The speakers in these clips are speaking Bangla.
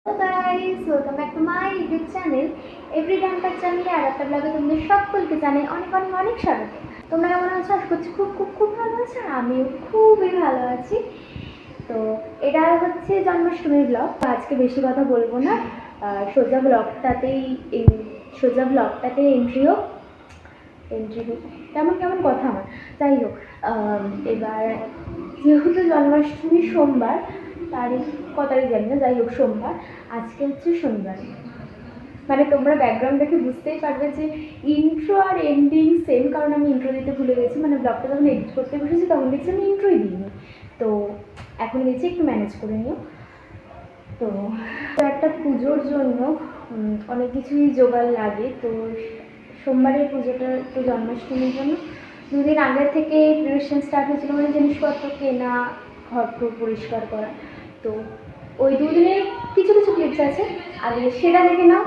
Hello guys, welcome back to my YouTube channel every ডান্টার চ্যানেলে আর একটা ব্লগে তোমাদের সকলকে জানাই অনেক অনেক অনেক স্বাগত। তোমরা কেমন আছো? আশা করছি খুব খুব খুব ভালো আছো, আর আমিও খুবই ভালো আছি। তো এটা হচ্ছে জন্মাষ্টমীর ব্লগ। আজকে বেশি কথা বলবো না, সোজা ব্লগটাতে এন্ট্রি হোক। কেমন কেমন কথা আমার, যাই হোক। এবার যেহেতু জন্মাষ্টমী সোমবার, তারিখ কত তারিখ জানি না, যাই হোক সোমবার, আজকে হচ্ছে শনিবার। মানে তোমরা ব্যাকগ্রাউন্ড দেখে বুঝতেই পারবে যে ইন্ট্রো আর এন্ডিং সেম, কারণ আমি ইন্ট্রো দিতে ভুলে গেছি। মানে ব্লগটা যখন এডিট করতে বসেছি তখন দেখছি আমি ইন্ট্রোই দিইনি। তো এখন দেখছি একটু ম্যানেজ করে নিও। তো একটা পুজোর জন্য অনেক কিছুই জোগাড় লাগে। তো সোমবারের পুজোটা তো জন্মাষ্টমীর জন্য দুদিন আগে থেকে প্রিপারেশন স্টার্ট হয়েছিল, মানে জিনিসপত্র কেনা, ঘর পরিষ্কার করা। তো ওই দুদিনের কিছু কিছু ক্লিপস আছে, আগে সেটা দেখে নাও,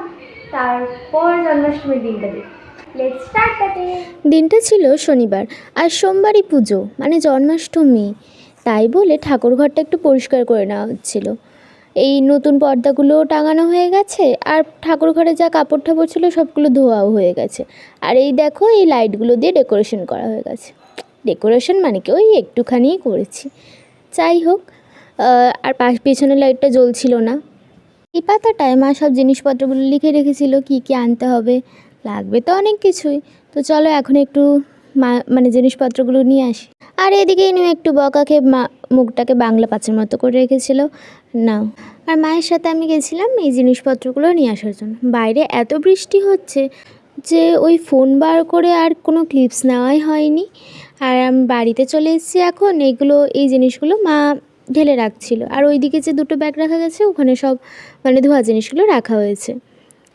তারপর জন্মাষ্টমীর দিনটা দেখি। Let's start the day. দিনটা ছিল শনিবার আর সোমবারই পুজো, মানে জন্মাষ্টমী। তাই বলে ঠাকুরঘরটা একটু পরিষ্কার করে নেওয়া হচ্ছিল। এই নতুন পর্দাগুলো টাঙানো হয়ে গেছে, আর ঠাকুরঘরে যা কাপড় ঠাপড় ছিল সবগুলো ধোয়াও হয়ে গেছে। আর এই দেখো, এই লাইটগুলো দিয়ে ডেকোরেশন করা হয়ে গেছে। ডেকোরেশন মানে কি, ওই একটুখানিই করেছি। যাই হোক, আর পেছনের লাইটটা জ্বলছিল না। এই পাতাটায় মা সব জিনিসপত্রগুলো লিখে রেখেছিল, কি কি আনতে হবে। লাগবে তো অনেক কিছুই। তো চলো এখন একটু মানে জিনিসপত্রগুলো নিয়ে আসি। আর এদিকে নিয়ে একটু বকা খেয়ে মা মুখটাকে বাংলা পাঁচের মতো করে রেখেছিল। নাও। আর মায়ের সাথে আমি গেছিলাম এই জিনিসপত্রগুলো নিয়ে আসার জন্য। বাইরে এত বৃষ্টি হচ্ছে যে ওই ফোন বার করে আর কোনো ক্লিপস নেওয়াই হয়নি। আর আমি বাড়িতে চলে এসেছি এখন। এই জিনিসগুলো মা ঢেলে রাখছিল। আর ওইদিকে যে দুটো ব্যাগ রাখা গেছে, ওখানে সব মানে ধোয়া জিনিসগুলো রাখা হয়েছে।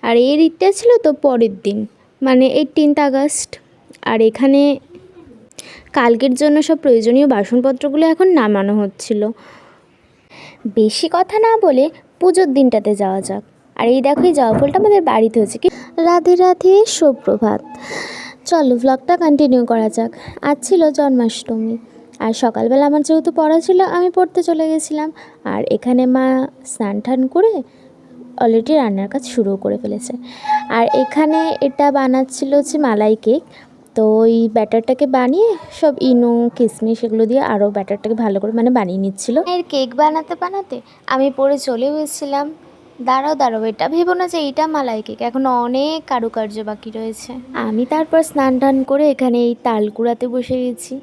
আর এই ঈদটা ছিল তো পরের দিন, মানে 18 আগস্ট। আর এখানে কালকের জন্য সব প্রয়োজনীয় বাসনপত্রগুলো এখন নামানো হচ্ছিল। বেশি কথা না বলে পুজোর দিনটাতে যাওয়া যাক। আর এই দেখো, এই জবা ফুলটা আমাদের বাড়িতে হচ্ছে। কি রাধে রাধে, সুপ্রভাত। চলো ব্লগটা কন্টিনিউ করা যাক। আজ ছিল জন্মাষ্টমী, আর সকালবেলা আমার যেহেতু পড়া ছিল, আমি পড়তে চলে গেছিলাম। আর এখানে মা স্নান টান করে অলরেডি রান্নার কাজ শুরু করে ফেলেছে। আর এখানে এটা বানাচ্ছিল হচ্ছে মালাই কেক। তো ওই ব্যাটারটাকে বানিয়ে সব ইনো কিশমিশ এগুলো দিয়ে আরও ব্যাটারটাকে ভালো করে মানে বানিয়ে নিচ্ছিল। এর কেক বানাতে বানাতে আমি পড়ে চলেও এসেছিলাম। দাঁড়াও, এটা ভেবো না যে এইটা মালাই কেক, এখনও অনেক কারুকার্য বাকি রয়েছে। আমি তারপর স্নান টান করে এখানে এই তাল কুড়াতে বসে গেছি।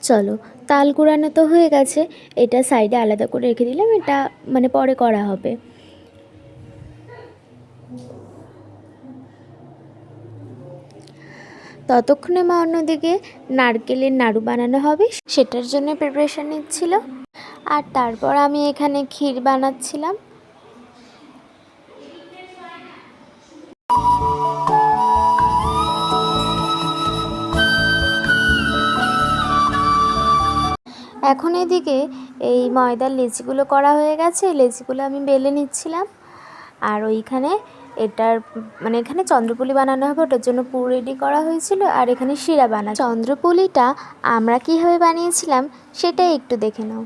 চলো, তাল কুড়ানো তো হয়ে গেছে, এটা সাইডে আলাদা করে রেখে দিলাম, এটা মানে পরে করা হবে। ততক্ষণে মা অন্যদিকে নারকেলের নাড়ু বানানো হবে সেটার জন্য প্রিপারেশান নিচ্ছিল। আর তারপর আমি এখানে ক্ষীর বানাচ্ছিলাম। এখন এদিকে এই ময়দার লেচিগুলো করা হয়ে গেছে, লেচিগুলো আমি বেলে নিচ্ছিলাম। আর ওইখানে এখানে চন্দ্রপুলি বানানো হবে, ওটার জন্য পুর রেডি করা হয়েছিল। আর এখানে শিরা চন্দ্রপুলিটা আমরা কীভাবে বানিয়েছিলাম সেটাই একটু দেখে নাও।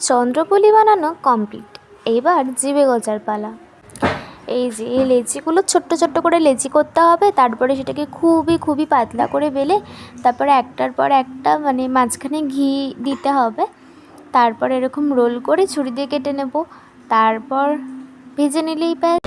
চন্দ্রপুলি বানানো কমপ্লিট, এবার জিভে গজার পালা। এই যে এই লেচিগুলো ছোট্ট ছোট্ট করে লেচি করতে হবে, তারপরে সেটাকে খুবই খুবই পাতলা করে বেলে তারপরে একটার পর একটা মানে মাঝখানে ঘি দিতে হবে, তারপর এরকম রোল করে ছুরি দিয়ে কেটে নেব, তারপর ভেজে নিলেই ব্যাস।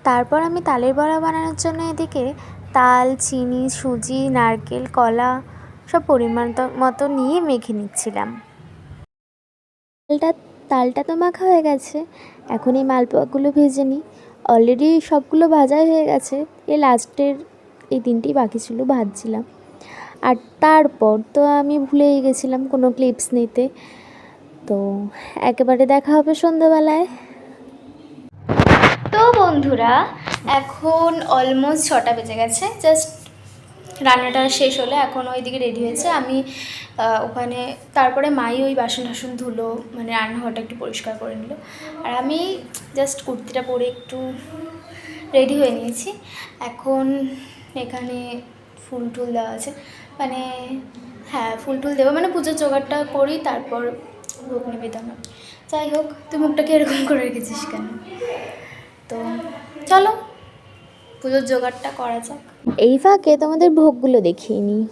তারপর আমি তালের বড়া বানানোর জন্য এদিকে তাল, চিনি, সুজি, নারকেল, কলা সব পরিমাণ মতো নিয়ে মেখে নিচ্ছিলাম। তালটা তো মাখা হয়ে গেছে, এখন এই মালপোয়াগুলো ভেজে নিই। অলরেডি সবগুলো ভাজাই হয়ে গেছে, এই লাস্টের এই তিনটেই বাকি ছিল, ভাজছিলাম। আর তারপর তো আমি ভুলেই গেছিলাম কোনো ক্লিপস নিতে, তো একেবারে দেখা হবে সন্ধ্যাবেলায়। তো বন্ধুরা, এখন অলমোস্ট 6টা বেজে গেছে, জাস্ট রান্নাটা শেষ হলে এখন ওইদিকে রেডি হয়েছে। আমি ওখানে তারপরে মাই ওই বাসন টাসন ধুলো, মানে রান্নাঘরটা একটু পরিষ্কার করে নিল, আর আমি জাস্ট কুর্তিটা পরে একটু রেডি হয়ে নিয়েছি। এখন এখানে ফুল টুল দেওয়া আছে, মানে হ্যাঁ ফুল টুল দেবো, মানে পুজোর জোগাড়টা করি, তারপর ভোগ নিবেদন হবে। যাই হোক, তুই মুখটাকে এরকম করে রেখেছিস কেন? তো চলো পুজোর জোগাড়টা করা যাক। এই ফাঁকে তোমাদের ভোগগুলো দেখিয়ে নিই।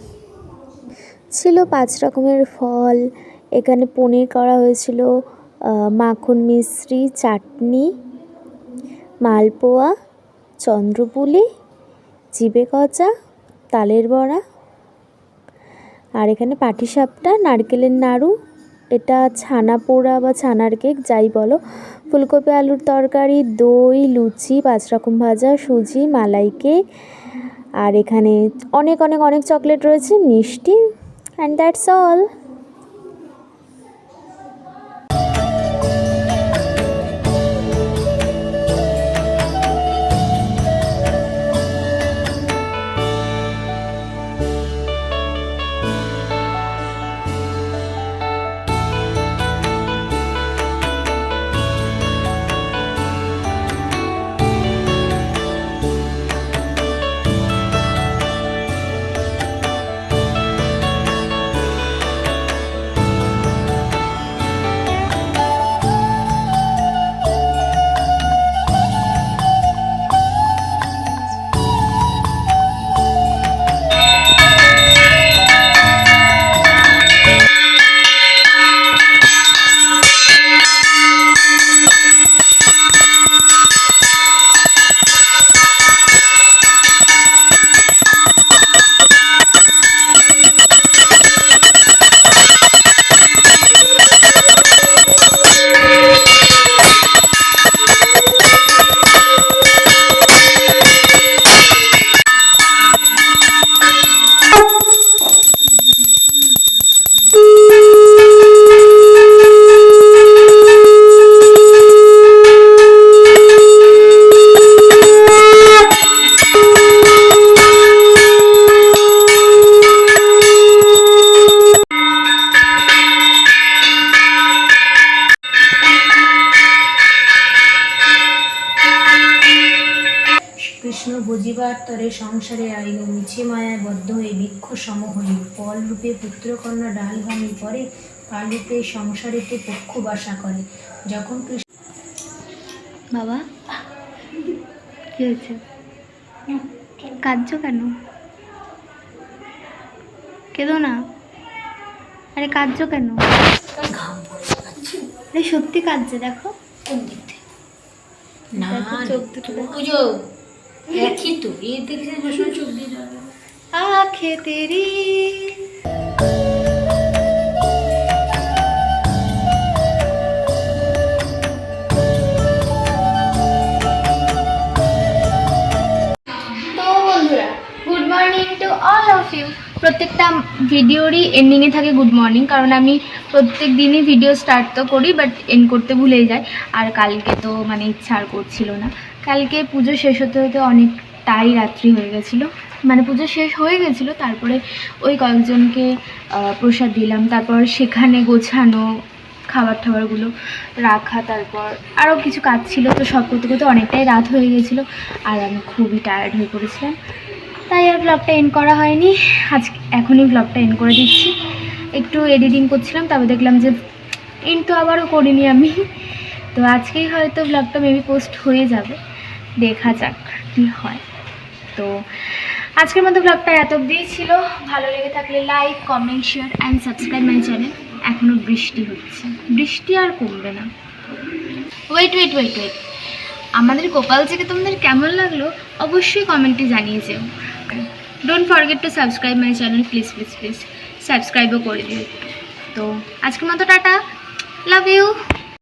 ছিল 5 রকমের ফল, এখানে পনির করা হয়েছিল, মাখন মিশ্রি, চাটনি, মালপোয়া, চন্দ্রপুলি, জিভে গজা, তালের বড়া, আর এখানে পাটিসাপটা, নারকেলের নাড়ু, এটা ছানা পোড়া বা ছানার কেক যাই বলো, ফুলকপি আলুর তরকারি, দই, লুচি, 5 রকম ভাজা, সুজি, মালাই কেক, আর এখানে অনেক অনেক অনেক চকলেট রয়েছে, মিষ্টি, অ্যান্ড দ্যাটস অল। কৃষ্ণ বুঝিবার তরে সংসারে আইল, মিছে মায়ায় বদ্ধ হয়ে বৃক্ষ সম হইল, ফল রূপে পুত্রকন্যা ডাল ভাঙি পরে, কাল রূপে সংসারেতে পক্ষ বাসা করে। যখন কৃষ্ণ বাবা কি হয়েছে, কাঁদছো কেন? কেঁদো না, আরে কাঁদছো কেন? আরে সত্যি কাঁদছে, দেখো কোন দিক থেকে? না চোখ দুটো পুজো একই তো, এই দেখে বসে চোখ দিয়ে যাবে। আঁখে তেরি। তো বন্ধুরা, good morning to all of you. প্রত্যেকটা ভিডিওরই এন্ডিংয়ে থাকে গুড মর্নিং, কারণ আমি প্রত্যেক দিনই ভিডিও স্টার্ট তো করি বাট এন্ড করতে ভুলেই যাই। আর কালকে তো মানে ইচ্ছা আর করছিল না, কালকে পুজো শেষ হতে হতে অনেকটাই রাত্রি হয়ে গেছিলো, মানে পুজো শেষ হয়ে গেছিলো, তারপরে ওই কয়েকজনকে প্রসাদ দিলাম, তারপর সেখানে গোছানো খাবার টাবারগুলো রাখা, তারপর আরও কিছু কাজ ছিল, তো সব করতে করতে অনেকটাই রাত হয়ে গেছিলো আর আমি খুবই টায়ার্ড হয়ে পড়েছিলাম, তাই আর ব্লগটা এন্ড করা হয়নি। এখনই ব্লগটা এন্ড করে দিচ্ছি। একটু এডিটিং করছিলাম, তারপর দেখলাম যে এন্ড তো আবারও করিনি আমি, তো আজকেই হয়তো ব্লগটা মেবি পোস্ট হয়ে যাবে, দেখা যাক কী হয়। তো আজকের মতো ব্লগটা এত অবধিই ছিল। ভালো লেগে থাকলে like, comment, share and subscribe my channel. এখনও বৃষ্টি হচ্ছে, বৃষ্টি আর কমবে না। ওয়েট, আমাদের গোপাল থেকে তোমাদের কেমন লাগলো অবশ্যই কমেন্টে জানিয়ে যেও। Don't forget to subscribe my channel, please সাবস্ক্রাইবও করে দিও। তো আজকের মতো টাটা, লাভ ইউ।